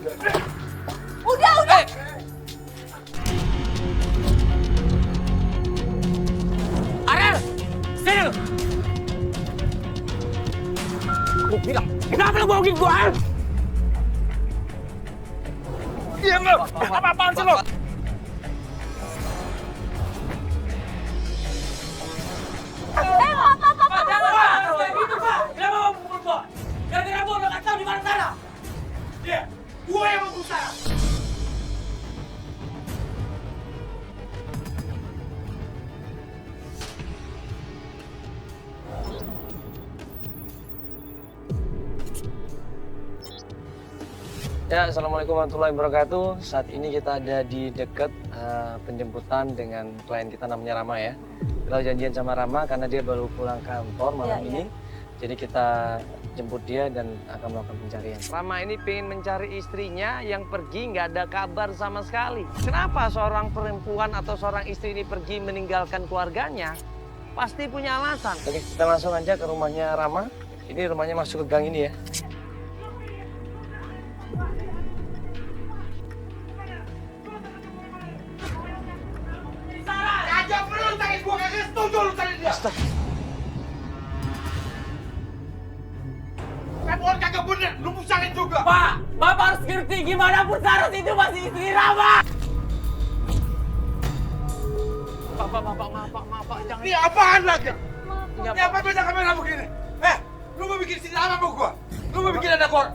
Udah. Arel, sini lu. Lu bilang, kenapa lu bohongin gua? Diam lu. Apa-apaan sih lu? Kenapa mau pukul gua? Gara-gara gua udah nggak tahu di mana Sarah. Iya, gua yang mau Sarah. Ya, Assalamualaikum warahmatullahi wabarakatuh. Saat ini kita ada di dekat penjemputan dengan klien kita namanya Rama ya. Kita janjian sama Rama karena dia baru pulang kantor malam ini. Jadi kita jemput dia dan akan melakukan pencarian. Rama ini pengen mencari istrinya yang pergi nggak ada kabar sama sekali. Kenapa seorang perempuan atau seorang istri ini pergi meninggalkan keluarganya? Pasti punya alasan. Oke, kita langsung aja ke rumahnya Rama. Ini rumahnya masuk ke gang ini ya. Kan kagak bener, lu pusingin juga. Pak, Bapak harus ngerti gimana pun Saras itu masih istri Rama. Pak, jangan. Ini apaan lagi? Ini Ini apa beda kamera begini? Lu mau bikin sini apa mau gua? Lu mau bikin anak gua?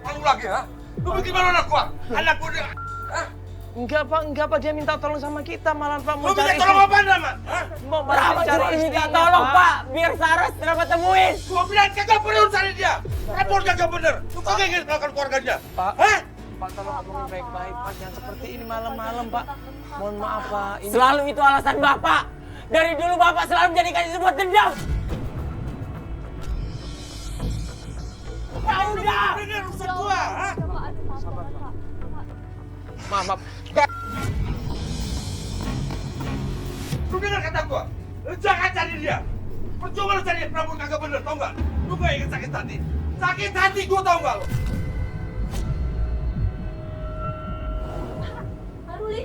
Malu lagi, ha? Lu bikin malu anak gua? Anak gua dia, hah? Enggak Pak, dia minta tolong sama kita malah Pak Lu minta tolong apa, Rama? Hah? Mau Rama cari cuma minta istrinya, tolong Pak, biar Saras dapat temuin. Gua bilang kagak bener urusan dia. Rapor kagak bener. Lu kagak ingin melakukan keluarga dia. Pak. Hah? Pak, tolong ngomongin baik-baik Pak, jangan seperti ini malam-malam Pak. Mohon maaf Pak, ini Selalu itu alasan Bapak. Dari dulu Bapak selalu menjadikan itu sebuah dendam. Ya udah. Bener urusan gua, ha? maaf. Lu dengar kata gua? Lu jangan cari dia. Percuma lu cari Prabu kagak bener, tau nggak? Lu gak ingin sakit hati. Sakit hati gua tau nggak lu?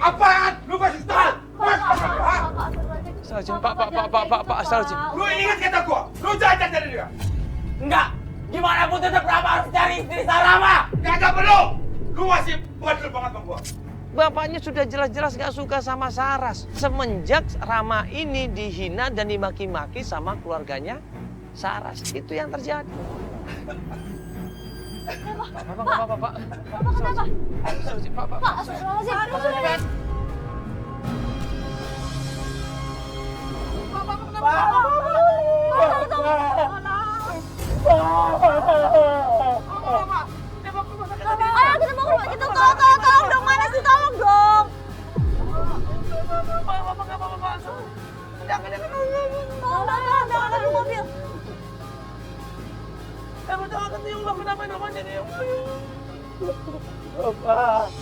Apaan? Lu masih tahu? Astagfirullahaladzim, Pak, astagfirullahaladzim. Lu ingat kata gua? Lu jangan cari dia. Enggak. Gimana pun tetap Rama harus cari istri Sarama. Kagak perlu. Lu masih bandel banget sama gua. Bapaknya sudah jelas-jelas gak suka sama Saras. Semenjak Rama ini dihina dan dimaki-maki sama keluarganya Saras. Itu yang terjadi. Pak. Astagfirullahaladzim, Pak. Ayo kita mau ke rumah kita, tolong dong, mana sih, tolong dong. Jangan. Tolong, ada di mobil. Jangan ketiulah, kenapa namanya dia? Bapak.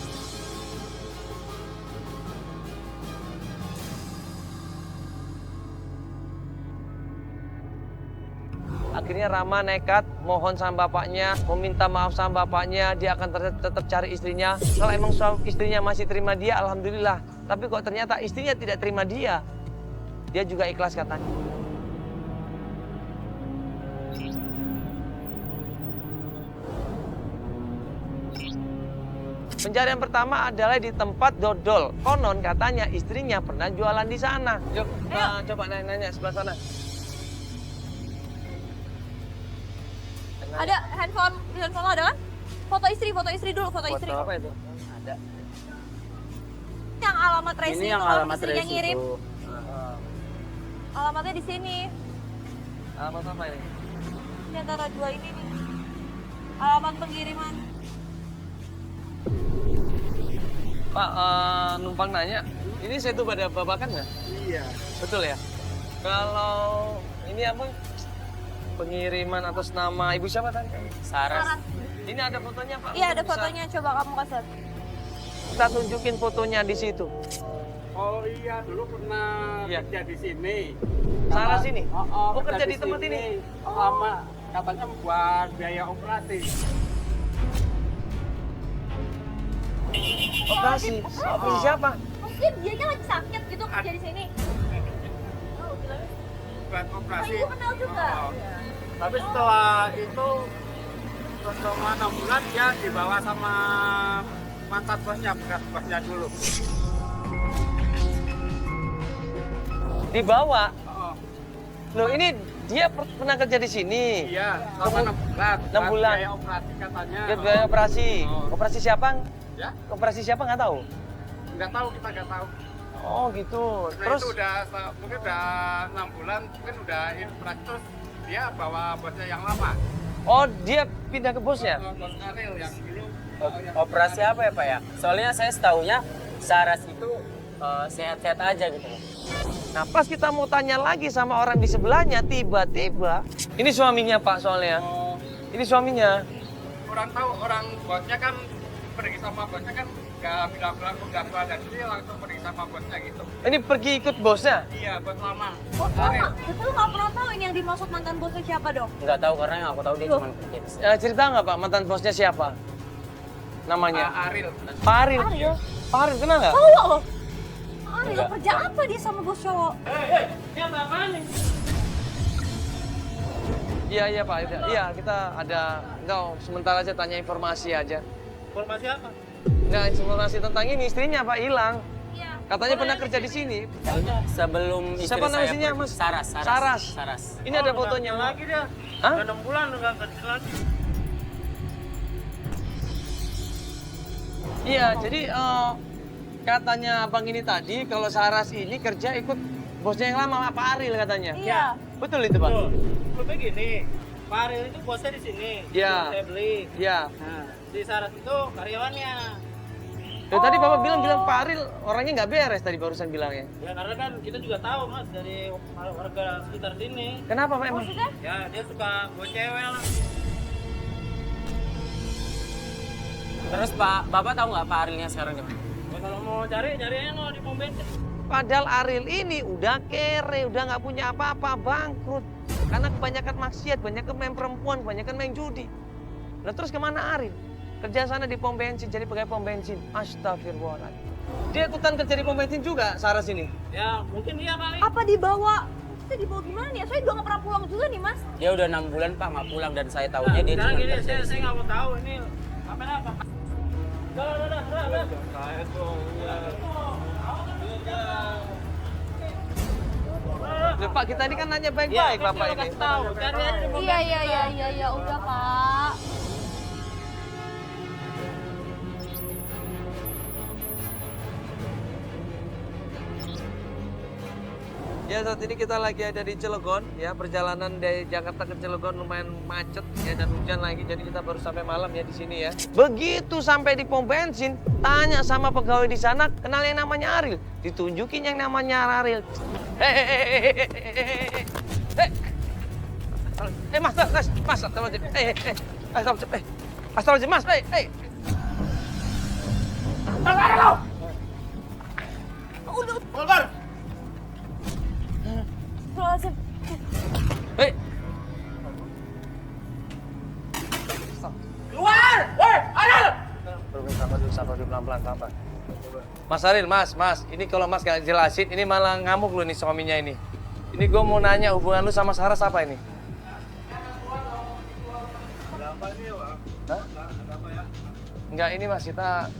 Akhirnya Rama nekat mohon sama bapaknya, meminta maaf sama bapaknya, dia akan tetap cari istrinya. Kalau emang istrinya masih terima dia, alhamdulillah. Tapi kok ternyata istrinya tidak terima dia juga ikhlas katanya. Pencarian pertama adalah di tempat dodol. Konon katanya istrinya pernah jualan di sana. Yuk, coba nanya sebelah sana. Ada handphone lo ada kan? Foto istri dulu, foto istri. Apa itu? Ada. Yang alamat Tracy Ini itu yang kalau alamat istrinya Tracy ngirim. itu. Alamatnya di sini. Alamat apa ini? Di antara dua ini nih. Alamat pengiriman. Pak, numpang nanya, ini saya tuh pada babakan nggak? Iya. Betul ya? Kalau ini apa? Pengiriman atas nama ibu siapa tadi? Saras. Ini ada fotonya Pak? Iya, ada Bisa fotonya, coba kamu kasih. Kita tunjukin fotonya di situ. Oh iya, dulu pernah Iya. kerja di sini. Saras ini? Oh, kerja di tempat ini? Lama, katanya buat biaya operasi. operasi. Operasi siapa? Maksudnya dianya lagi sakit gitu kerja di sini. Oh, gila. buat Oh, operasi. ibu kenal juga. Oh. Tapi setelah itu selama 6 bulan dia dibawa sama mantan bosnya, bekas bosnya dulu. Dibawa. Oh, Loh ini dia pernah kerja di sini. iya, selama 6 bulan. 6 bulan. Biaya operasi katanya. Dia biaya operasi. Oh. Operasi siapa? Ya, Operasi siapa nggak tahu. nggak tahu, kita nggak tahu. Oh gitu. Nah, Terus itu udah mungkin udah 6 bulan, mungkin udah infrastruktur, terus dia bawa bosnya yang lama. oh dia pindah ke bosnya. Bos Ariel yang dulu. Operasi apa ya Pak ya? Soalnya saya setahunya Saras itu sehat-sehat aja gitu. Nah pas kita mau tanya lagi sama orang di sebelahnya, tiba-tiba ini suaminya Pak soalnya. Oh, Ini suaminya. orang tahu, orang bosnya kan pergi sama bosnya kan nggak bilang-bilang nggak ada, dia langsung pergi sama bosnya gitu. Ini pergi ikut bosnya. Iya, bos lama. Oh, Ariel. tapi lu nggak pernah tahu ini yang dimaksud mantan bosnya siapa dong? Nggak tahu karena yang aku tahu dia Loh. cuma kerja di sini. Cerita nggak Pak mantan bosnya siapa? Namanya? Ariel. Pak Aril. Ariel. Pak Aril kenal nggak? Cowok loh. Ariel Enggak. kerja apa dia sama bos cowok? Iya Pak. Iya kita ada. Enggak sementara aja tanya informasi aja. Informasi apa? Enggak informasi tentang ini istrinya Pak hilang. Iya. Katanya pernah kerja di sini. Sebelum istri Siapa nama saya istrinya, pergi- Mas? Saras. Saras. Ini ada fotonya. Lagi dia. Hah? Udah 6 bulan udah kerja lagi. Iya, jadi katanya abang ini tadi kalau Saras ini kerja ikut bosnya yang lama Pak Aril katanya. Iya. Betul itu Pak? Lebih gini, Pak Ariel itu bosnya di sini. Iya. Saya beli. Iya. Nah, si Saras itu karyawannya. Ya, tadi Bapak bilang Pak Aril orangnya nggak beres tadi barusan bilangnya. Ya karena kan kita juga tahu Mas dari warga sekitar sini. Kenapa Pak emang? Maksudnya? Ya dia suka bawa cewek lah. Terus Bapak tahu nggak Pak Arilnya sekarang di mana? Ya, kalau mau cari aja no di pom bensin. Padahal Aril ini udah kere, udah nggak punya apa-apa, bangkrut. Karena kebanyakan maksiat, banyakan main perempuan, kebanyakan main judi. Nah terus kemana Aril? Kerja sana di pom bensin, jadi pegawai pom bensin. Astagfirullahaladzim. Dia ikutan kerja di pom bensin juga, Saras ini. Ya mungkin dia kali. Apa dibawa? Kita dibawa gimana nih? Saya juga nggak pernah pulang juga nih mas. Dia udah 6 bulan Pak nggak pulang dan saya Nah, tahunya dia sekarang cuma gini, kerja di saya sini. nggak mau tahu ini kamera apa. Udah. Saya tuh. Loh, Pak, kita ini kan nanya baik-baik Bapak ini. Tahu, cari aja di pom Iya, udah pak. Ya saat ini kita lagi ada di Cilegon ya, perjalanan dari Jakarta ke Cilegon lumayan macet ya dan hujan lagi, jadi kita baru sampai malam ya di sini ya. Begitu sampai di pom bensin, tanya sama pegawai di sana, kenal yang namanya Aril, ditunjukin yang namanya Aril. Mas, astagfirullahaladzim, Mas, Keluar. Astagfirullahaladzim. Keluar. Woi, Ariel. Sabar dulu, pelan-pelan, sabar. Mas Aril, mas, ini kalau mas gak jelasin, ini malah ngamuk lu nih suaminya ini. Ini gue mau nanya hubungan lu sama Saras apa ini? Hah? Enggak, ini mas, kita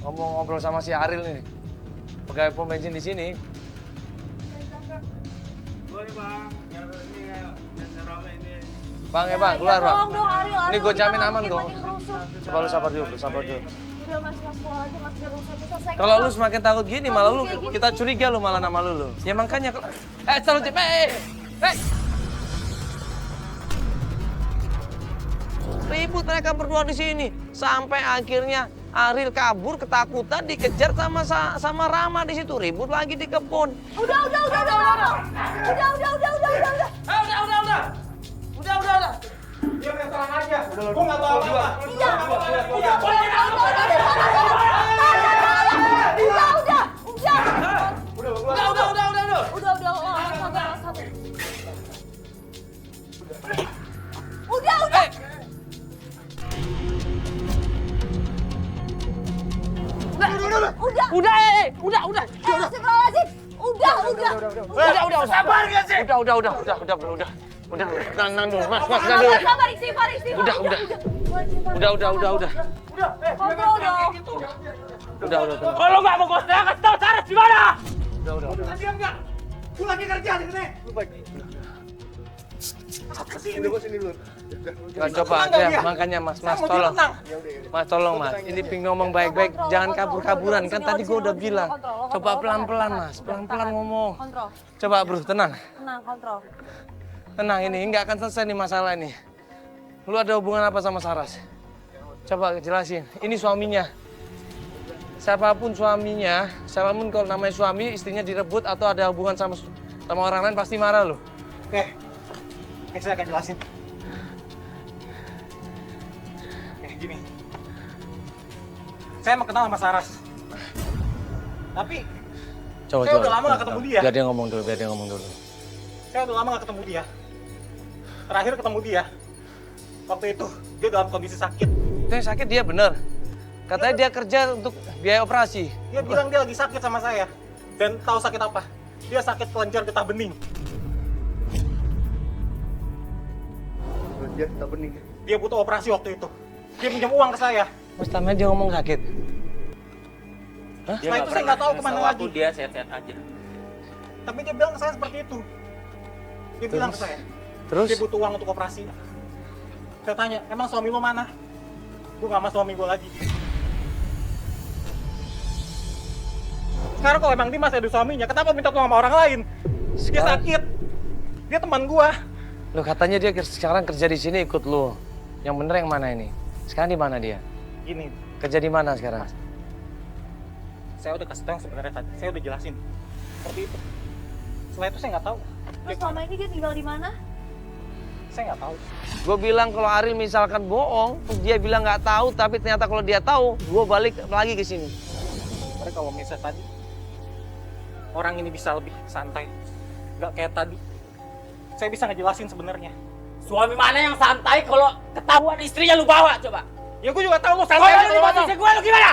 ngobrol sama si Aril nih. Pegawai pom bensin di sini. Woi, Bang. Ini yang rame ini. Bang, bang, keluar bang. Tolong dong Ariel. Ini gue jamin aman kok. Makin rusuh. Coba lu sabar dulu, sabar dulu. Udah mas pulang aja mas biar rusuh bisa saya. Kalau lu semakin takut gini, malah lu kita curiga lu malah nama lu. Ya makanya, selalu cip, ribut mereka berdua di sini sampai akhirnya Aril kabur ketakutan dikejar sama Rama di situ, ribut lagi di kebun. Udah. Udah. Dia main terang aja. Gua nggak tahu apa-apa. Iya. Udah. Udah. Udah, Astagfirullahaladzim. Udah. Sabar gak sih? Udah, tenang dulu, Mas, tenang dulu. Sabar, istighfar. Udah. Kontrol dong. Udah, tenang. Kalau nggak mau gue saya kasih tahu Saras di mana? Udah. Diam nggak? Gue lagi kerja di sini. Mas, coba ya, makanya Mas tolong. Mas tolong Mas, ini ping ngomong baik-baik, jangan kabur-kaburan. Kan tadi gue udah bilang, coba pelan-pelan Mas, pelan-pelan ngomong. Kontrol. Coba bro, tenang. Tenang, kontrol. Tenang, ini nggak akan selesai nih masalah ini. Lu ada hubungan apa sama Saras? Coba jelasin, ini suaminya. Siapapun suaminya, siapapun kalau namanya suami, istrinya direbut atau ada hubungan sama orang lain pasti marah loh. Oke, saya akan jelasin. Gini. Saya mau kenal sama Saras. Tapi saya udah lama gak ketemu dia. Biar dia ngomong dulu. Saya udah lama gak ketemu dia. Terakhir ketemu dia, waktu itu dia dalam kondisi sakit. Itu yang sakit dia bener. Katanya dia kerja untuk biaya operasi. Dia bilang dia lagi sakit sama saya. Dan tahu sakit apa? Dia sakit kelenjar getah bening. Dia tak bening. Dia butuh operasi waktu itu. Dia pinjam uang ke saya. Mas tamanya dia ngomong sakit. Setelah itu saya nggak tahu kemana lagi. Dia sehat-sehat aja. Tapi dia bilang ke saya seperti itu. Dia bilang ke saya. Terus? Dia butuh uang untuk operasi. Saya tanya, emang suami lo mana? Gue nggak sama suami gue lagi. Sekarang kalau emang Dimas ada suaminya, kenapa minta tolong sama orang lain? Dia sakit. Dia teman gue. Lo katanya dia sekarang kerja di sini ikut lo. Yang bener yang mana ini? Sekarang di mana dia? Gini, Kerja di mana sekarang? saya udah kasih tahu yang sebenarnya tadi. Saya udah jelasin. Seperti itu. Setelah itu saya nggak tahu. Terus selama ini dia tinggal di mana? Saya nggak tahu. Gue bilang kalau Ariel misalkan bohong, terus dia bilang nggak tahu, tapi ternyata kalau dia tahu, gue balik lagi ke sini. Mereka kalau misalnya tadi, orang ini bisa lebih santai. Nggak kayak tadi. Saya bisa ngejelasin sebenarnya. Suami mana yang santai kalau ketahuan istrinya lu bawa coba? Ya gue juga tahu lo Kalau santai. lu di gue lu gimana?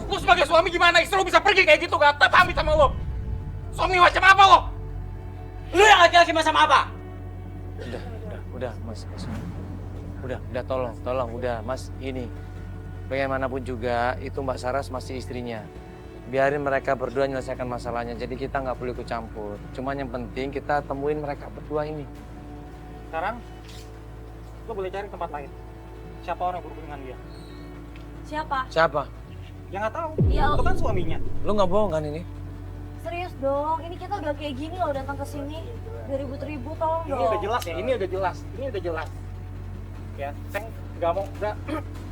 Lu sebagai suami gimana? Istri lu bisa pergi kayak gitu, gak pamit sama lo. Suami macam apa lo? Lu yang laki-laki macam apa? Udah, Mas. Udah, tolong, udah, Mas. Ini, bagaimanapun juga, itu Mbak Saras masih istrinya. Biarin mereka berdua menyelesaikan masalahnya, jadi kita nggak perlu ikut campur. Cuman yang penting kita temuin mereka berdua ini. Sekarang, lo boleh cari tempat lain. Siapa orang yang berhubungan dengan dia? Siapa? Ya nggak tahu. Ya, Itu kan suaminya. Lu nggak bohong kan ini? serius dong. Ini kita udah kayak gini loh datang ke sini. Udah ribut-ribut tolong Ini dong. udah jelas ya. Ini udah jelas. Ya, saya nggak mau, nggak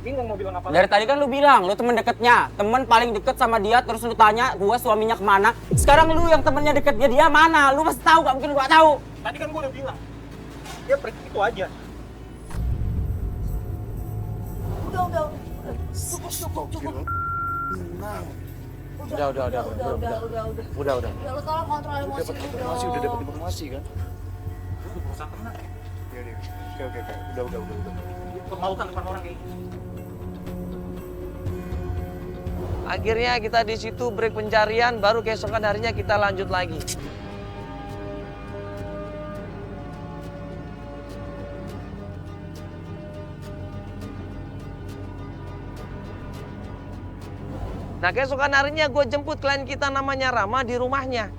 bingung mau bilang apa. Dari tadi kan lu bilang, lu temen deketnya. Temen paling deket sama dia, terus lu tanya gua suaminya kemana. Sekarang lu yang temennya deketnya dia mana? Lu pasti tahu, gak mungkin gua tahu. Tadi kan gue udah bilang. Dia pergi itu aja. Udah. Cukup. Udah. Udah, lu tolong kontrol emosi lu dong. Udah dapat informasi kan? Gue udah berusaha tenang. Iya. Oke. Udah. Memalukan depan orang kayak gini. Akhirnya kita di situ break pencarian, baru keesokan harinya kita lanjut lagi. Nah, keesokan harinya gue jemput klien kita namanya Rama di rumahnya.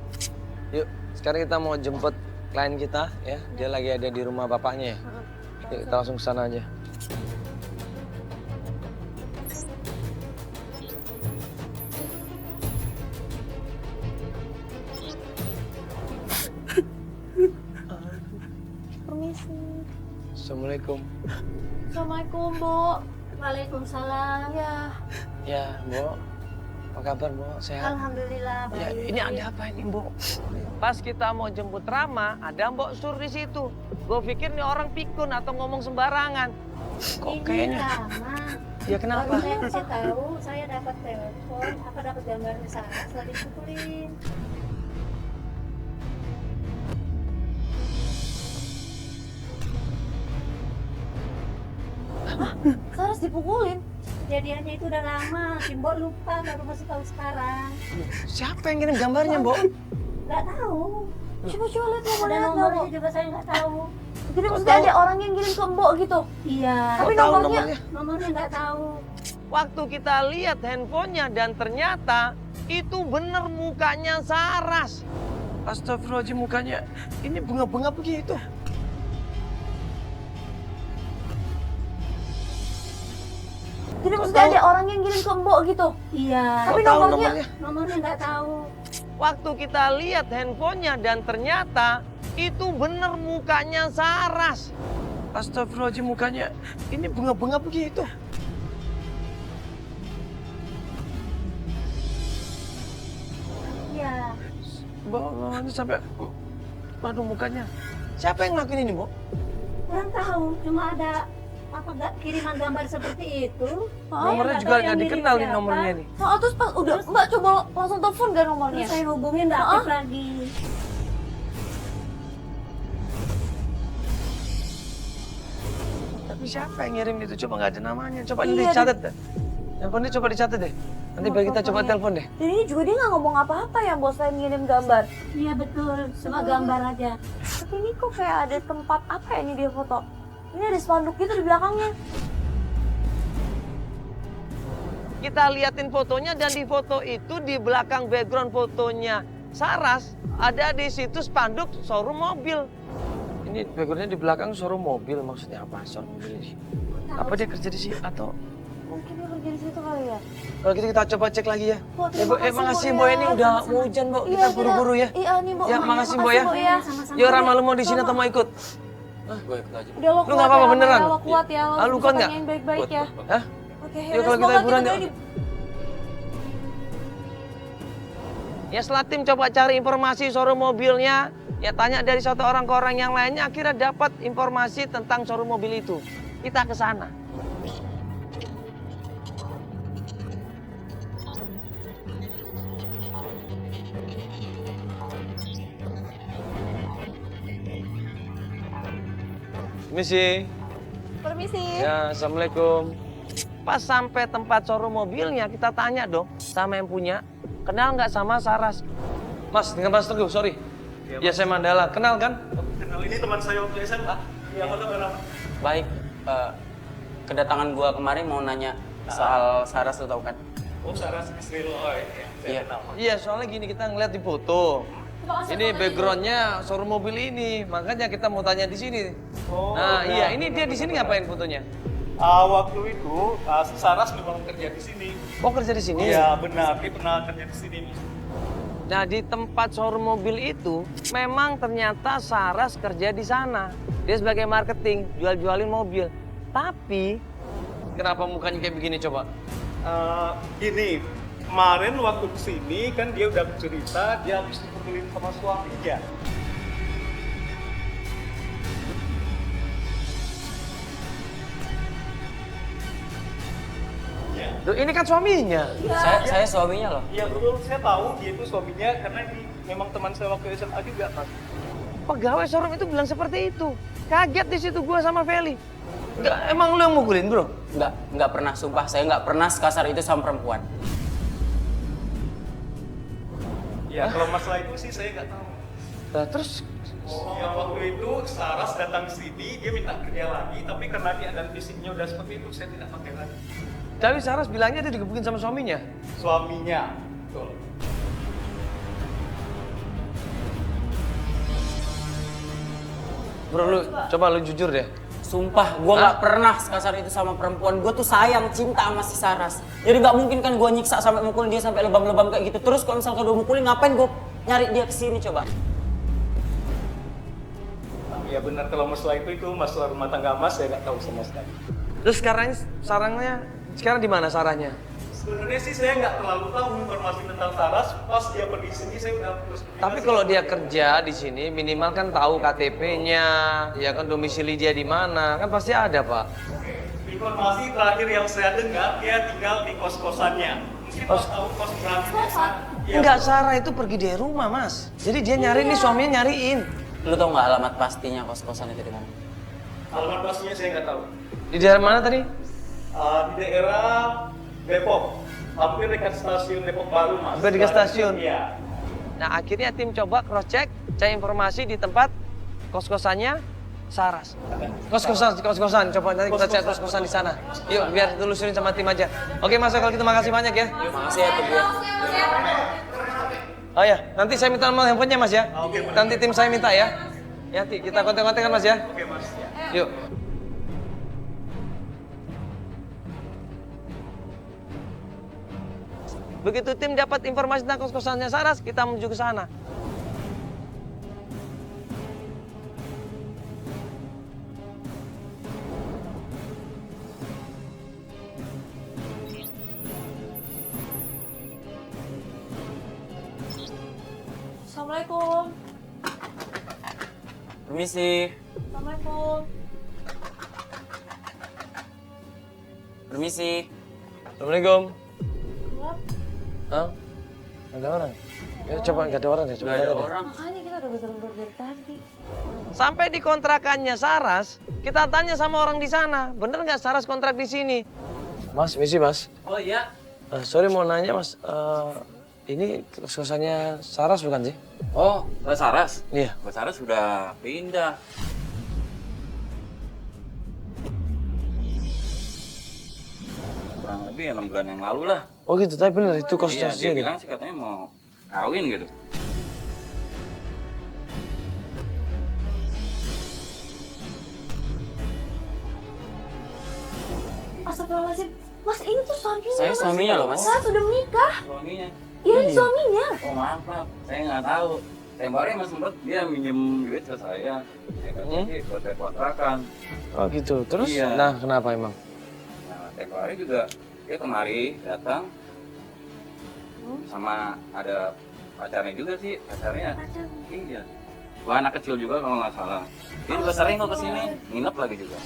Yuk, sekarang kita mau jemput klien kita ya. Dia lagi ada di rumah bapaknya ya. Yuk, kita langsung ke sana aja. Permisi. Assalamualaikum. Assalamualaikum, Bu. Waalaikumsalam. Ya, Bu. Apa kabar, Bu? Sehat? Alhamdulillah baik. Ya, ini ada apa ini, Bu? Pas kita mau jemput Rama, ada Mbok Sur di situ. Gue pikir nih orang pikun atau ngomong sembarangan. Kok kayaknya? Rama. Ya kenapa? Baru saya kasih tahu, saya dapat telepon, apa dapat gambarnya Sarah, setelah dipukulin. Saras dipukulin. Kejadiannya itu udah lama, Mbok lupa baru masih tahu sekarang. Siapa yang kirim gambarnya, Mbok? Nggak tahu. Coba lihat Ada nomornya juga saya nggak tahu. Jadi maksudnya ada orang yang kirim ke Mbok gitu. Iya. Tapi Kok tahu nomornya Nomornya nggak tahu. Waktu kita lihat handphonenya dan ternyata itu bener mukanya Saras. Astagfirullahaladzim, mukanya ini bunga-bunga begitu. Jadi maksudnya ada orang yang kirim ke Mbok gitu. Iya. Tapi Kok tahu nomornya Nomornya nggak tahu. Waktu kita lihat handphonenya dan ternyata itu bener mukanya Saras. Astagfirullahaladzim, mukanya ini bunga-bunga begitu. Iya. Mbok, ini sampai, waduh mukanya. Siapa yang ngelakuin ini, Mbok? Kurang tahu. Cuma ada kiriman gambar seperti itu. Nomornya nggak juga tahu yang nggak mirip dikenal nih siapa. nomornya nih. Oh, terus pas udah Mbak coba langsung telepon gak nomornya? Terus saya hubungin nggak aktif lagi. Tapi siapa yang ngirim itu? Coba nggak ada namanya. Coba Iya, ini dicatat deh. Handphonenya coba dicatat deh. Nanti biar kita coba telepon deh. Dan ini juga dia nggak ngomong apa-apa ya bos, selain ngirim gambar. Iya betul. Cuma gambar aja. Tapi ini kok kayak ada tempat apa ya ini dia foto? Ini ada spanduk gitu di belakangnya. Kita liatin fotonya dan di foto itu di belakang background fotonya Saras ada di situ spanduk showroom mobil. Ini backgroundnya di belakang showroom mobil, maksudnya apa showroom mobil ini? Apa dia kerja di sini atau? Mungkin dia kerja di situ kali ya. Kalau gitu kita coba cek lagi ya. Bo, Ya, Bu, makasih Bu, ini udah mau hujan Bu, kita buru-buru ya. Iya nih Bu. Ya, makasih, Bu, ya. Sama-sama. Yuk Rama, lu mau di sini atau mau ikut? Gue ikut aja. Udah lo Lu kuat nggak apa-apa ya, beneran? Lo kuat ya, lo Ah, lu bisa kuat nggak? tanyain baik-baik ya. Hah? Oke, Yuk, kalau kita liburan yuk. Ya setelah tim coba cari informasi showroom mobilnya, ya tanya dari satu orang ke orang yang lainnya, akhirnya dapat informasi tentang showroom mobil itu. Kita ke sana. Misi. Permisi. Ya, assalamualaikum. Pas sampai tempat showroom mobilnya, kita tanya dong sama yang punya. Kenal nggak sama Saras? Mas, dengan Mas Teguh, sorry. Ya, saya Mandala. Kenal kan? Kenal, ini teman saya waktu SMA. Iya, apa kabar? Baik, kedatangan gua kemarin mau nanya soal Saras, lo tau kan? Oh, Saras istri lo. Oh, iya. Saya Iya. kenal. Iya, soalnya gini kita ngeliat di foto. Ini backgroundnya showroom mobil ini, makanya kita mau tanya di sini. Oh, Nah, iya. iya, ini dia di sini ngapain fotonya? Waktu itu Saras memang kerja di sini. Oh, kerja di sini? Iya, benar. Dia pernah kerja di sini. Nah, di tempat showroom mobil itu, memang ternyata Saras kerja di sana. Dia sebagai marketing, jual-jualin mobil. Tapi, kenapa mukanya kayak begini coba? Gini, kemarin waktu kesini kan dia udah cerita dia habis dipukulin sama suaminya. Loh, ini kan suaminya. Saya suaminya loh. Iya betul, saya tahu dia itu suaminya karena ini memang teman saya waktu SMA juga, Mas. Pegawai showroom itu bilang seperti itu. Kaget di situ gua sama Feli. Enggak, emang lu yang mukulin, Bro? Nggak pernah, sumpah. Saya nggak pernah sekasar itu sama perempuan. Ya kalau masalah itu sih saya nggak tahu. Nah, terus Ya waktu itu Saras datang sini, dia minta kerja lagi, tapi karena keadaan fisiknya udah seperti itu, saya tidak pakai lagi. tapi Saras bilangnya dia digebukin sama suaminya. Suaminya, betul. Bro, lu coba lu jujur deh. Sumpah, gue nggak pernah sekasar itu sama perempuan. Gue tuh sayang, cinta sama si Saras. Jadi nggak mungkin kan gue nyiksa sampai mukulin dia sampai lebam-lebam kayak gitu. Terus kalau misalkan udah mukulin, ngapain gue nyari dia kesini coba? Ya benar, kalau masalah itu masalah rumah tangga Mas, saya nggak tahu sama sekali. Terus sekarang di mana sarahnya? Sebenarnya sih saya nggak terlalu tahu informasi tentang Saras. Pas dia pergi sini saya udah terus. Tapi kalau dia kerja di sini minimal kan tahu KTP-nya, ya kan domisili dia di mana, kan pasti ada, Pak. Informasi terakhir yang saya dengar dia tinggal di kos-kosannya. Mungkin Mas tahu kos berapa? Enggak, Sarah itu pergi dari rumah, Mas. Jadi dia nyari nih, suaminya nyariin. Lu tau nggak alamat pastinya kos-kosan itu di mana? Alamat pastinya saya nggak tahu. Di daerah mana tadi? Di daerah Depok, hampir dekat stasiun Depok Baru, Mas. Hampir dekat stasiun? Iya. Nah, akhirnya tim coba cross check, cari informasi di tempat kos-kosannya Saras. Kos-kosan. Coba nanti kita cek kos-kosan di sana. Yuk, biar telusurin sama tim aja. Oke, Mas, kalau gitu makasih banyak ya. Makasih ya tim ya. Oh ya, nanti saya minta nomor handphonenya, Mas ya. Nanti tim saya minta ya. Ya, kita kontak-kontakan, Mas ya. Oke, Mas. Yuk. Begitu tim dapat informasi tentang kos-kosannya Saras, kita menuju ke sana. Assalamualaikum. Permisi. Assalamualaikum. Permisi. Assalamualaikum. Gelap. Hah? Ada orang? Ya, coba nggak ada orang ya, coba Gak ada tanya deh. orang. Makanya kita udah betul-betul dari tadi. Sampai di kontrakannya Saras, kita tanya sama orang di sana, bener nggak Saras kontrak di sini? Mas, misi Mas. Oh iya. Sorry mau nanya Mas, ini kos-kosannya Saras bukan sih? Oh, Mbak Saras? Iya. Mbak Saras sudah pindah. Kurang lebih 6 bulan yang lalu lah. Oh gitu, tapi bener itu Iya, kos-kosannya dia gitu? bilang sih katanya mau kawin gitu. Astagfirullahaladzim. Mas, ini tuh suaminya. Saya suaminya loh, Mas. Saya sudah menikah. Suaminya. Iya, ini suaminya. Oh maaf, saya nggak tahu. Temporary Mas sempet dia minjem duit ke saya. Saya kasih sih buat saya kontrakan. Oh gitu, terus? Iya. Nah kenapa emang? Nah, temporary juga dia kemari datang sama ada pacarnya juga sih, pacarnya. Iya. Wah, anak kecil juga kalau nggak salah. Dia juga sering kok kesini, nginep lagi juga.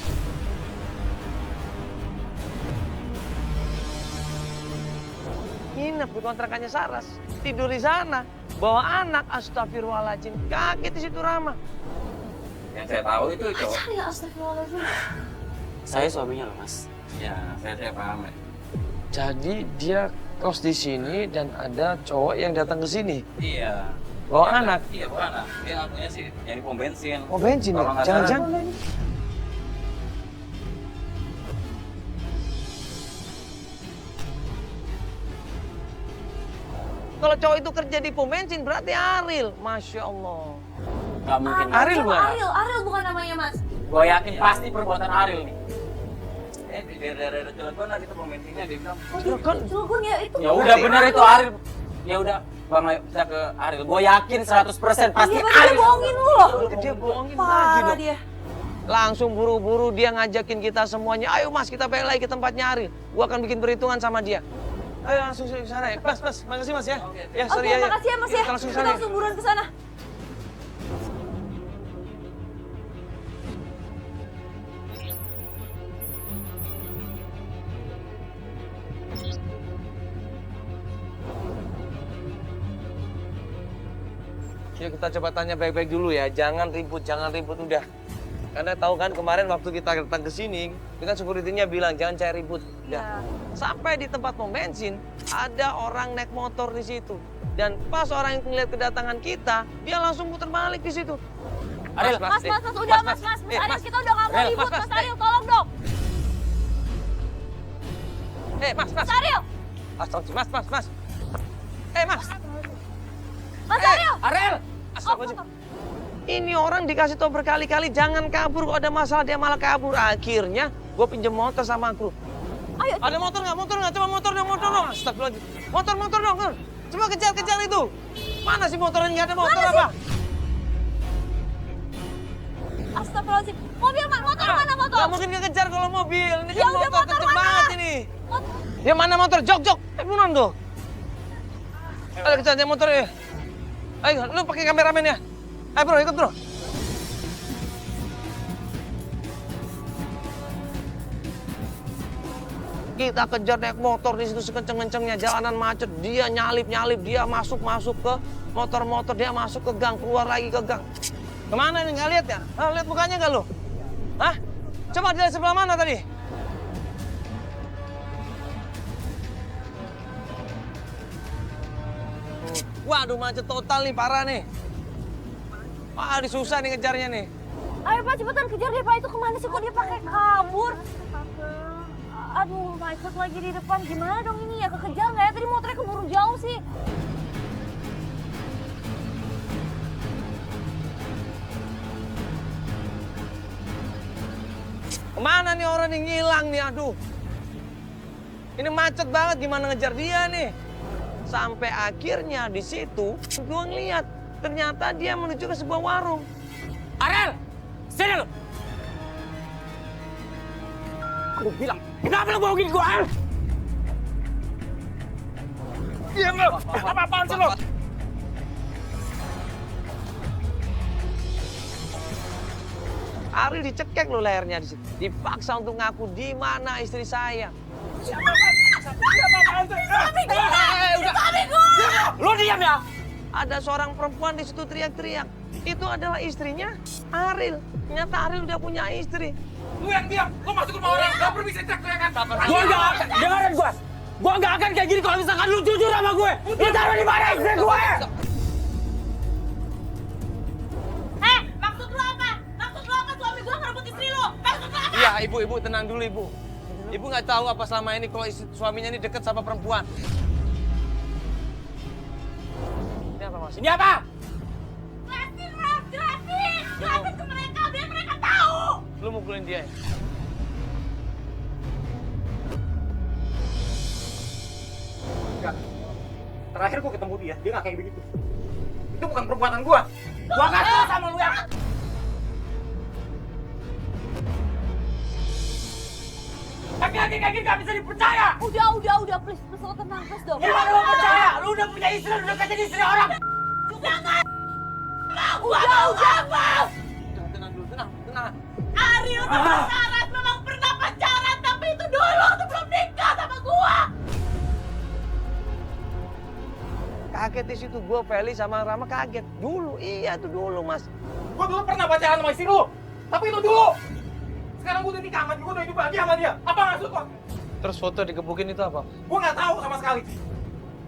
Nginep di kontrakannya Saras, tidur di sana, bawa anak, astagfirullahaladzim, kaget di situ Rama. Yang saya tahu itu cowok. Pacar ya, astagfirullahaladzim. Saya suaminya loh, Mas. Ya, saya paham ya. Jadi dia kos di sini dan ada cowok yang datang ke sini. Iya. Bawa Dia- anak? Iya, bawa anak. Dia ngakunya sih nyari pom bensin. Oh bensin Kalau ya? nggak Jangan-jangan. Kalau cowok itu kerja di pom bensin berarti Aril. Masya Allah. Gak mungkin. Ariel Coba bukan? Ariel bukan namanya, Mas. Gue yakin pasti perbuatan Ariel nih. Di daerah Cilegon lah kita pom bensinnya dia bilang. Oh, di Cilegon ya itu. Ya udah bener itu Ariel. Ya udah, Bang ayo kita ke Ariel. Gue yakin 100% pasti Iya, berarti dia Ariel. bohongin lu loh. Dia bohongin lagi Parah dong. dia. Langsung buru-buru dia ngajakin kita semuanya. Ayo Mas kita balik lagi ke tempatnya Aril. Gua akan bikin perhitungan sama dia. Ayo langsung ke sana ya. Mas, makasih Mas ya. Ya, Oke, sorry ya. makasih ya, Mas ya. Kita langsung ke Kita sana. langsung buruan ke sana. Yuk kita coba tanya baik-baik dulu ya. Jangan ribut udah. Karena tahu kan kemarin waktu kita datang ke sini, kita security-nya bilang jangan cari ribut. Udah. Sampai di tempat pom bensin, ada orang naik motor di situ. Dan pas orang yang melihat kedatangan kita, dia langsung putar balik di situ. Ariel, Mas, udah Mas Ariel, kita udah nggak mau Ariel, ribut, Mas, Mas Ariel, tolong dong. Mas. Mas Ariel, Astagfirullah, Mas. Mas. Mas Ariel. Ariel. Astagfirullahaladzim. Ini orang dikasih tahu berkali-kali jangan kabur, kalau ada masalah dia malah kabur. Akhirnya gue pinjam motor sama kru. Ayo. Ada motor nggak? Coba motor dong. Astagfirullahaladzim. Motor dong. Coba kejar itu. Mana sih motornya? Nggak ada motor Mana apa? Astagfirullahaladzim. Mobil motor mana motor? Nggak mungkin ngejar kalau mobil. Ini Ya kan udah, motor motor kenceng mana? banget ini. Ya mana motor? Jok. Buruan tuh. Ayo kejar motor ya. Ayo, lu pakai kameramen ya. Ayo bro, ikut bro. Kita kejar naik motor di situ sekenceng-kencengnya, jalanan macet. Dia nyalip, dia masuk ke motor-motor, dia masuk ke gang, keluar lagi ke gang. Kemana nih, nggak lihat ya? Lihat mukanya nggak lu? Hah? Coba dari sebelah mana tadi? Waduh, macet total nih, parah nih. Wah, susah nih ngejarnya nih. Ayo Pak, cepetan kejar deh Pak. Itu kemana sih kok dia pakai kabur? Aduh, macet lagi di depan. Gimana dong ini ya? Kekejar nggak ya? Tadi motornya keburu jauh sih. Kemana nih orang yang ngilang nih, aduh. Ini macet banget, gimana ngejar dia nih. Sampai akhirnya di situ, gue ngeliat. Ternyata dia menuju ke sebuah warung. Arel, sini lu. Aku bilang, kenapa lu bohongin gua, Arel? Diam lu! Apa-apaan sih lu? Ariel dicekek lo lehernya di situ. Dipaksa untuk ngaku di mana istri saya. Lu diam ya? Ada seorang perempuan di situ teriak-teriak. Itu adalah istrinya Ariel. Ternyata Ariel udah punya istri. Lu yang diam! Lu masuk ke rumah orang, gak perlu bisa teriak-teriakan. Gua nggak akan, dengerin gua. Gua nggak akan kayak gini kalau misalkan lu jujur sama gue. Lu taruh di mana istri gue? Maksud lu apa? Maksud lu apa suami gua ngerebut istri lu? Maksud lu apa? Iya, ibu tenang dulu, Ibu. Ibu nggak tahu apa selama ini kalau suaminya ini dekat sama perempuan. Ini apa, Mas? Ini apa? Jelasin, Mas! Jelasin! Jelasin ke mereka biar mereka tahu! Lu mukulin dia ya? Enggak. Terakhir gua ketemu dia nggak kayak begitu. Itu bukan perbuatan gua. Gua nggak tahu sama lu ya. Laki-laki kayak gini gak bisa dipercaya. Udah, please lo tenang, please dong. Gimana lu percaya? Lu udah punya istri, lu udah deketin istri orang. Jangan! Udah! Tenang dulu, tenang. Ariel sama Saras memang pernah pacaran, tapi itu dulu sebelum nikah sama gua. Kaget di situ, gue, Feli sama Rama kaget. Dulu, iya tuh dulu, Mas. Gua dulu pernah pacaran sama istri lu. Tapi itu dulu. Sekarang gua udah nikah sama dia, gua udah hidup bahagia sama dia. Apa maksud lo? Terus foto dikebukin itu apa? Gua nggak tahu sama sekali.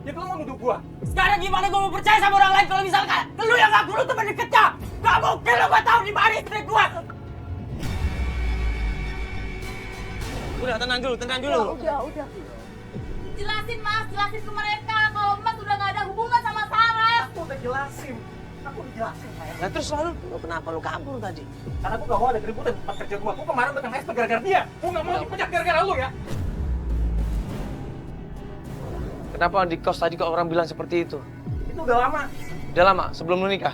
Jadi lu mau nuduh gua. Sekarang gimana gue mau percaya sama orang lain kalau misalkan lu yang ngaku lu teman deketnya? Gak mungkin lu gak tahu di mana istri gue. Udah, tenang dulu. Udah. Jelasin Mas, jelasin ke mereka kalau Mas udah gak ada hubungan sama Saras. Aku udah jelasin sayang. Nah terus lalu, kenapa lu kabur tadi? Karena gua gak mau ada keributan di tempat kerja gua. Gua kemarin udah kena SP gara-gara dia. Gua gak mau dipecat gara-gara lu ya. Kenapa di kos tadi kok orang bilang seperti itu? Itu udah lama. Udah lama, sebelum lu nikah?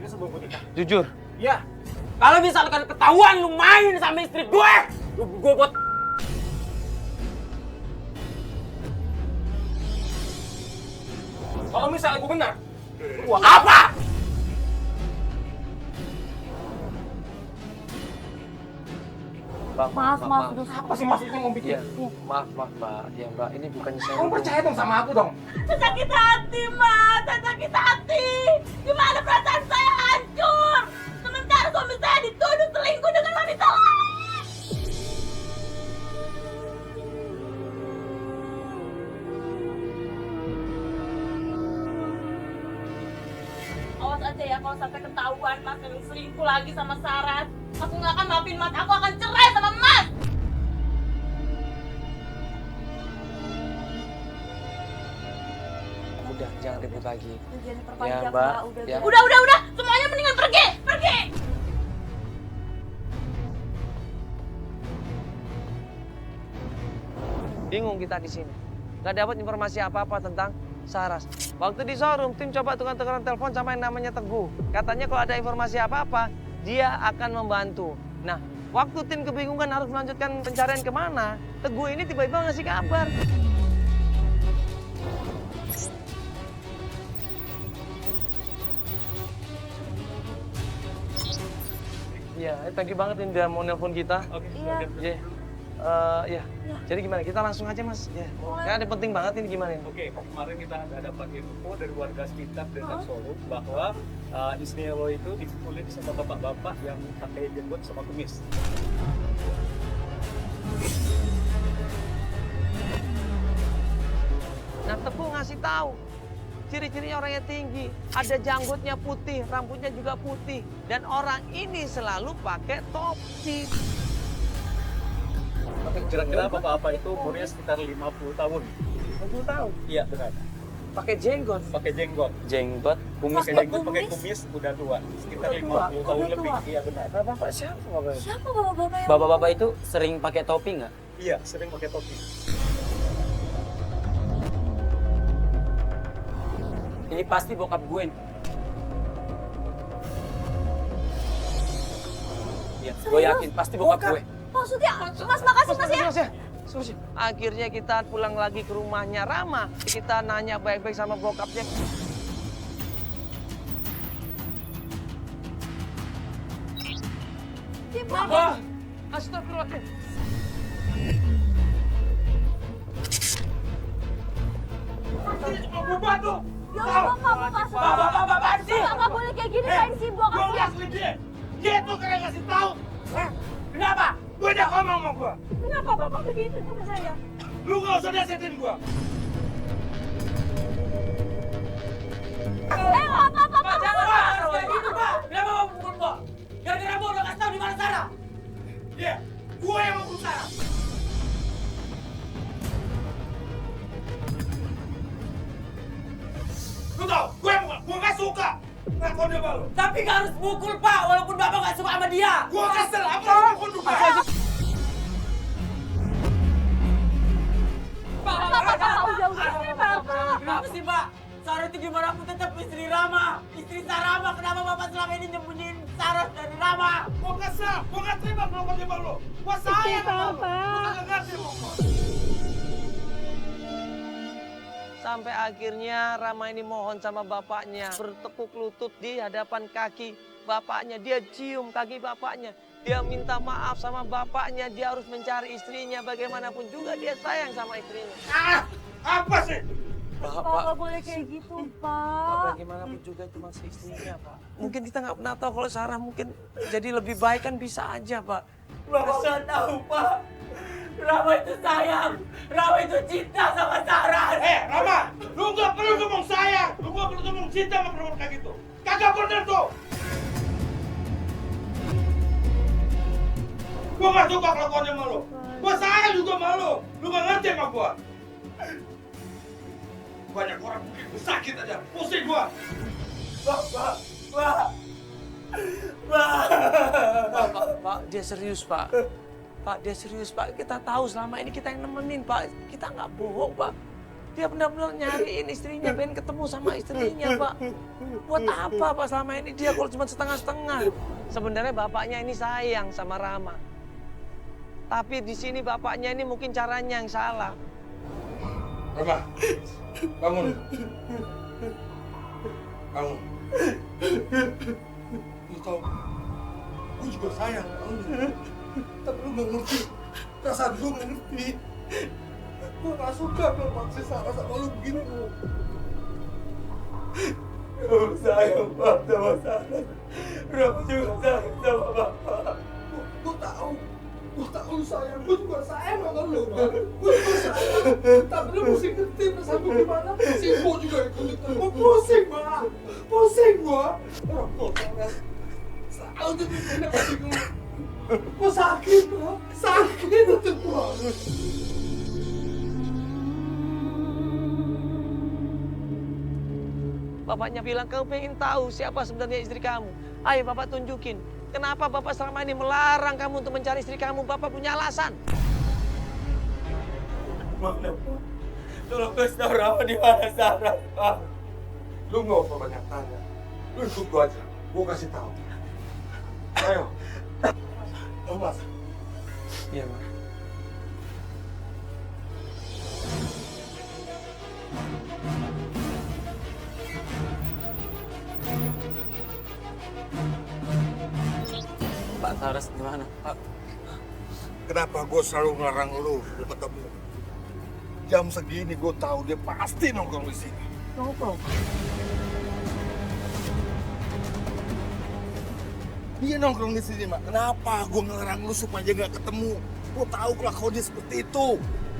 Dia sebelum gua nikah. Jujur? Iya. Kalau misalkan ketahuan lu main sama istri gue buat Kalau misalnya gua benar, gua apa? Maaf, udah apa sih maksudnya mau bikin? Iya, maaf, Mbak. Ya, Mbak, ini bukannya saya... Kamu percaya dong sama aku dong. Sakit hati Mas, saya sakit hati. Gimana perasaan saya hancur? Sementara suami saya dituduh selingkuh dengan wanita lain. Awas aja ya kalau sampai ketahuan Mas yang selingkuh lagi sama Saras. Aku nggak akan maafin Mas, aku akan cerai sama Mas. Udah, jangan ribut lagi. Jangan Ya, diperpanjang, Mbak. Mbak. Ya. Udah. Semuanya mendingan pergi. Bingung kita di sini. Gak dapat informasi apa-apa tentang Saras. Waktu di showroom, tim coba tukar-tukaran telepon sama yang namanya Teguh. Katanya kalau ada informasi apa-apa, dia akan membantu. Nah, waktu tim kebingungan harus melanjutkan pencarian kemana, Teguh ini tiba-tiba ngasih kabar. Iya, thank you banget ini dia mau nelpon kita. Oke. Iya. Iya. Ya. Jadi gimana? Kita langsung aja Mas. Ya. Kan ada penting banget ini gimana? Oke, kemarin kita ada dapat info dari warga sekitar dekat Solo bahwa istri lo itu dipukulin sama bapak-bapak yang pakai jenggot sama kumis. Nah, Teguh ngasih tahu ciri-cirinya orangnya tinggi, ada janggutnya putih, rambutnya juga putih, dan orang ini selalu pakai topi. Kira-kira bapak-bapak itu umurnya sekitar 50 tahun. 50 tahun. Iya, benar. Pakai jenggot. Pakai jenggot. Jenggot. Kumis jenggot pakai kumis udah tua. Sekitar 50 tahun lebih. Iya, benar. Bapak siapa Bapak? Siapa bapak-bapak yang... Bapak-bapak itu sering pakai topi nggak? Iya, sering pakai topi. Ini pasti bokap gue nih. Iya, gue yakin pasti bokap gue. Maksudnya, Mas makasih Mas ya. Mas ya. Terus ya. Akhirnya kita pulang lagi ke rumahnya Rama. Kita nanya baik-baik sama bokapnya. Bapak. Astagfirullahaladzim. Bubar tuh. Ya Allah, kamu masuk. Bapak sih. Bapak nggak boleh kayak gini, main simbol Gua kasihan. ngasih dia. Dia tuh kalian ngasih tahu. Hah? Kenapa? Gua udah ngomong sama gua. Kenapa bapak begitu sama saya? Lu nggak usah nasihatin gua. Pak, Pak. Jangan kayak gitu, Pak. Kenapa mau pukul gua? Gara-gara gua udah kasih tau di mana Sarah. Iya, gua yang mau berusaha. Lu tau, gua nggak suka ngelakuin dia malu. Tapi nggak harus pukul Pak, walaupun Bapak nggak suka sama dia. Gua kesel, apa lu pukul juga? Kenapa sih Pak? Sarah itu gimana pun tetap istri Rama. Istri Sarah, kenapa Bapak selama ini nyembunyiin Sarah dari Rama? Gua kesel, gua nggak terima ngelakuin dia malu. Gua sayang sama lu. Gua nggak ngerti mau gua. Sampai akhirnya Rama ini mohon sama bapaknya. Bertekuk lutut di hadapan kaki bapaknya. Dia cium kaki bapaknya. Dia minta maaf sama bapaknya. Dia harus mencari istrinya. Bagaimanapun juga dia sayang sama istrinya. Ah, apa sih? Pak, nggak boleh kayak gitu, Pak. Bagaimanapun juga itu masih istrinya, Pak. Mungkin kita nggak pernah tahu kalau Sarah mungkin jadi lebih baik kan bisa aja, Pak. Bapak nggak tahu Pak. Rama itu sayang. Rama itu cinta sama Sarah. Rama, lu nggak perlu ngomong sayang. Lu nggak perlu ngomong cinta sama perempuan kayak gitu. Kagak bener tuh. Gua nggak suka kelakuannya sama lu. Gua sayang juga sama lu. Lu nggak ngerti sama gua. Banyak orang bikin gua sakit aja. Pusing gua. Pak, dia serius, Pak. Pak, dia serius, Pak. Kita tahu selama ini kita yang nemenin, Pak. Kita nggak bohong, Pak. Dia benar-benar nyariin istrinya, pengen ketemu sama istrinya, Pak. Buat apa, Pak, selama ini dia kalau cuma setengah-setengah? Sebenarnya bapaknya ini sayang sama Rama. Tapi di sini bapaknya ini mungkin caranya yang salah. Rama, bangun. Bangun. Lu tahu, gua juga sayang sama lu. Tapi lu nggak ngerti. Perasaan gua nggak ngerti. Gua nggak suka kalau maksa Sarah sama lu begini. Rom sayang Pak sama Sarah. Rom juga sayang sama Bapak. Gua tahu lu sayang. Gua juga sayang sama lu, Bang. Gua juga sayang. Tapi lu mesti ngerti perasaan gua gimana. Pusing gua juga ikut-ikutan. Gua pusing, Bang. Pusing gua. Orang gua panas. Selalu jadi enak hati gua. Gua sakit, Bang. Sakit hati gua. Bapaknya bilang, kamu pengen tahu siapa sebenarnya istri kamu. Ayo Bapak tunjukin. Kenapa Bapak selama ini melarang kamu untuk mencari istri kamu? Bapak punya alasan. Mana Pak? Tolong kasih tahu Rama di mana Sarah, Pak. Lu nggak usah banyak tanya. Lu ikut gua aja. Gua kasih tahu. Ayo. Mas. Iya, Mas. Pak Saras gimana? Pak, Kenapa gue selalu ngelarang lu ketemu? Jam segini gue tahu dia pasti nongkrong di sini. Nongkrong. Dia nongkrong di sini, Mak. Kenapa gue ngelarang lu supaya gak ketemu? Gue tahu kelakuan dia seperti itu.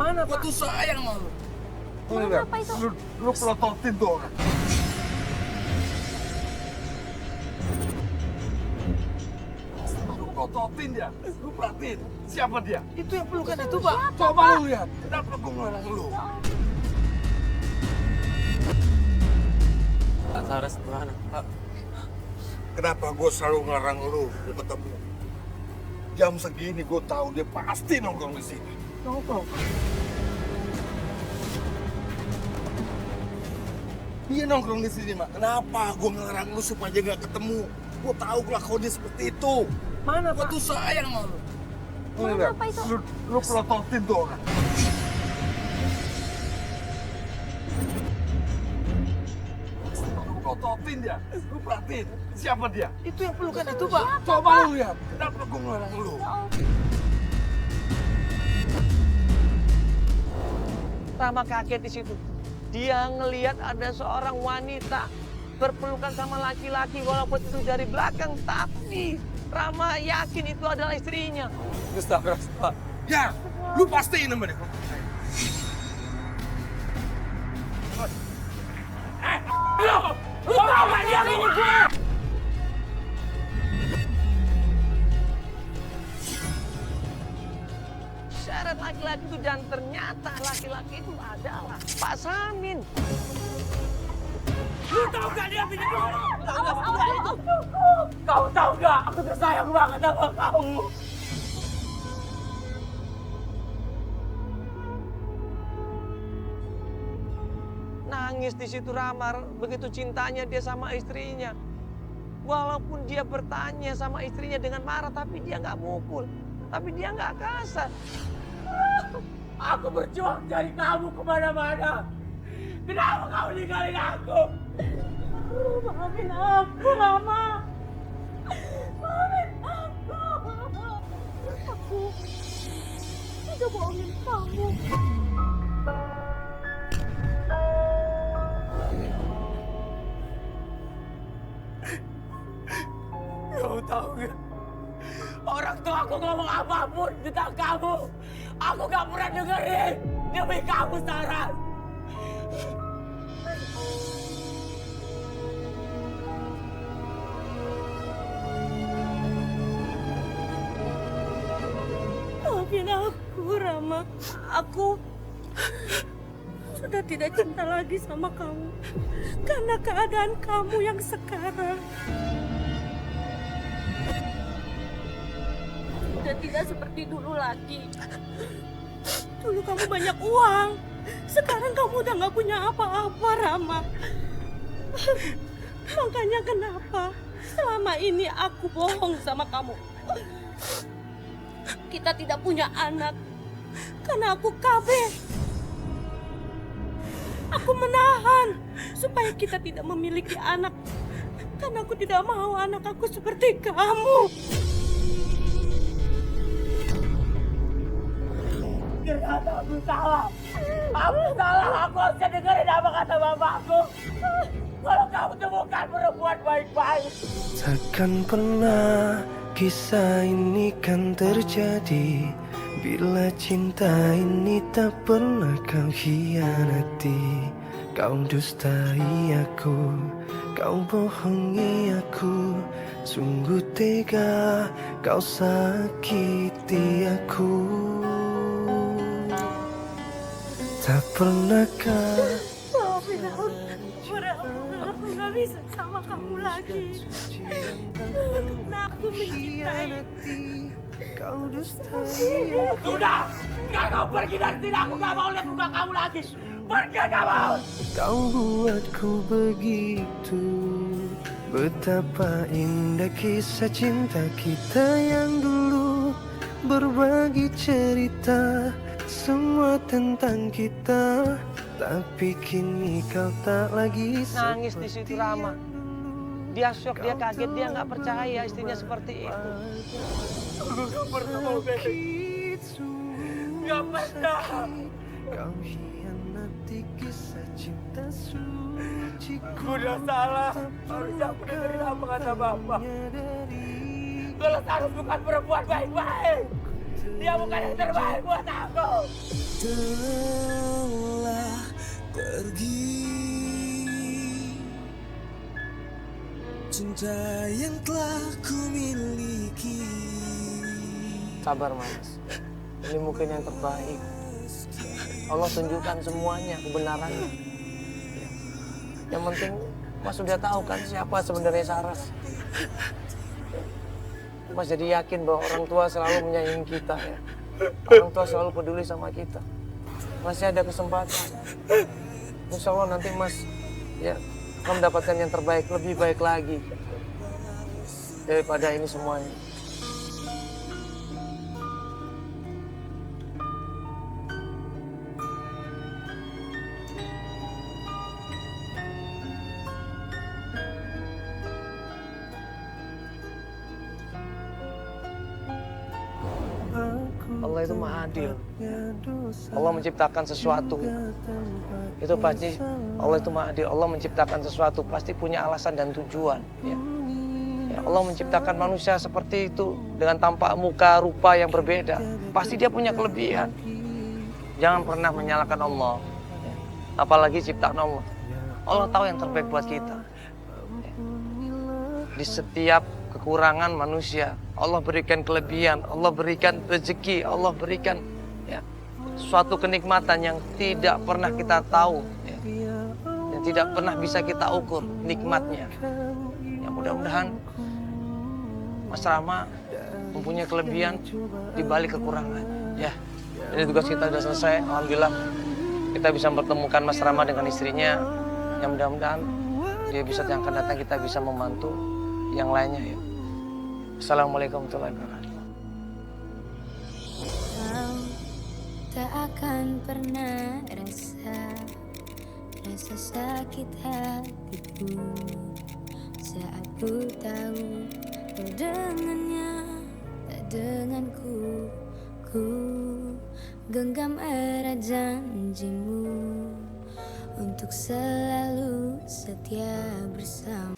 Mana, Gue Pak? tuh sayang sama lu. Mana lihat, apa itu? lu pelototin tuh orang. Lu pelototin dia. Lu perhatiin. Siapa dia? Itu yang pelukan itu, Pak. Coba lu lihat. Kenapa gue ngelarang lu? Pak Saras gimana? Pak. Kenapa gue selalu ngelarang lu ketemu? Jam segini gue tahu dia pasti nongkrong di sini. Nongkrong. Dia nongkrong di sini, Mak. Kenapa gue ngelarang lu supaya gak ketemu? Gue tahu kelakuan dia seperti itu. Mana, Gue Pak? tuh sayang sama lu. Mana lihat, apa itu? lu pelototin tuh orang. Lu pelototin dia. Lu perhatiin. Siapa dia? Itu yang pelukan itu, Pak. Coba lu lihat. Kenapa gue ngelarang lu? Rama kaget di situ. Dia ngelihat ada seorang wanita berpelukan sama laki-laki walaupun itu dari belakang, tapi Rama yakin itu adalah istrinya. Gustaf, Pak. Ya, lu pastiin sama dia. Lu tahu gak dia ini gue? Syarat laki-laki itu dan ternyata laki-laki itu adalah Pak Samin. Lu tahu gak dia bini gue? Kau tahu gak? Aku tersayang banget sama kamu. Nangis di situ Rama, begitu cintanya dia sama istrinya. Walaupun dia bertanya sama istrinya dengan marah, tapi dia nggak mukul, tapi dia nggak kasar. Aku berjuang cari kamu kemana-mana. Kenapa kamu ninggalin aku? Maafin aku, Rama. Maafin aku. Aku tidak bohongin kamu. Kamu tahu gak? Orang tua aku ngomong apapun tentang kamu, aku gak pernah dengerin demi kamu, Saras. Maafin aku, Rama. Aku sudah tidak cinta lagi sama kamu karena keadaan kamu yang sekarang. Sudah tidak seperti dulu lagi. Dulu kamu banyak uang, sekarang kamu udah gak punya apa-apa, Rama. Makanya kenapa selama ini aku bohong sama kamu. Kita tidak punya anak karena aku KB. Aku menahan supaya kita tidak memiliki anak karena aku tidak mau anak aku seperti kamu. Ternyata aku salah. Aku salah, aku harusnya dengerin apa kata bapakku. Kalau kamu temukan perempuan baik-baik. Takkan pernah kisah ini kan terjadi bila cinta ini tak pernah kau hianati. Kau dustai aku, kau bohongi aku. Sungguh tega kau sakiti aku. Tak pernahkah Maafin aku, aku gak bisa sama kamu lagi. Karena aku mencintai. kau dustai aku. Sudah, nggak kau pergi dari sini. Aku nggak mau lihat muka kamu lagi. Pergi, nggak mau. Kau buatku begitu. Betapa indah kisah cinta kita yang dulu. Berbagi cerita semua tentang kita. Tapi kini kau tak lagi Nangis di situ Rama. Dia syok, dia kaget, dia nggak percaya istrinya seperti itu. Aku nggak pernah mau Nggak pernah. Kau hianati kisah cinta suci. Gue udah salah. Harusnya aku dengerin apa kata Bapak. Kalau Saras bukan perempuan baik-baik. Dia bukan yang terbaik buat aku. Telah pergi cinta yang telah ku miliki. Sabar Mas, ini mungkin yang terbaik. Allah tunjukkan semuanya kebenarannya. Yang penting Mas sudah tahu kan siapa sebenarnya Saras. Mas jadi yakin bahwa orang tua selalu menyayangi kita ya. Orang tua selalu peduli sama kita. Masih ada kesempatan. Insya Allah nanti Mas ya akan mendapatkan yang terbaik, lebih baik lagi daripada ini semuanya. Allah itu maha adil. Allah menciptakan sesuatu. Itu pasti Allah itu maha adil. Allah menciptakan sesuatu pasti punya alasan dan tujuan. Ya. Ya, Allah menciptakan manusia seperti itu dengan tampak muka rupa yang berbeda. Pasti dia punya kelebihan. Jangan pernah menyalahkan Allah. Ya. Apalagi ciptaan Allah. Allah tahu yang terbaik buat kita. Ya. Di setiap kekurangan manusia, Allah berikan kelebihan, Allah berikan rezeki, Allah berikan ya, suatu kenikmatan yang tidak pernah kita tahu, ya, yang tidak pernah bisa kita ukur nikmatnya. Ya, mudah-mudahan Mas Rama mempunyai kelebihan di balik kekurangan. Ya, ini tugas kita sudah selesai. Alhamdulillah kita bisa mempertemukan Mas Rama dengan istrinya. Yang mudah-mudahan dia bisa yang akan datang kita bisa membantu yang lainnya ya. Assalamualaikum warahmatullahi wabarakatuh. Kau tak akan pernah rasa sakit hatiku saat ku tahu kau dengannya tak denganku. Ku genggam erat janjimu untuk selalu setia bersama.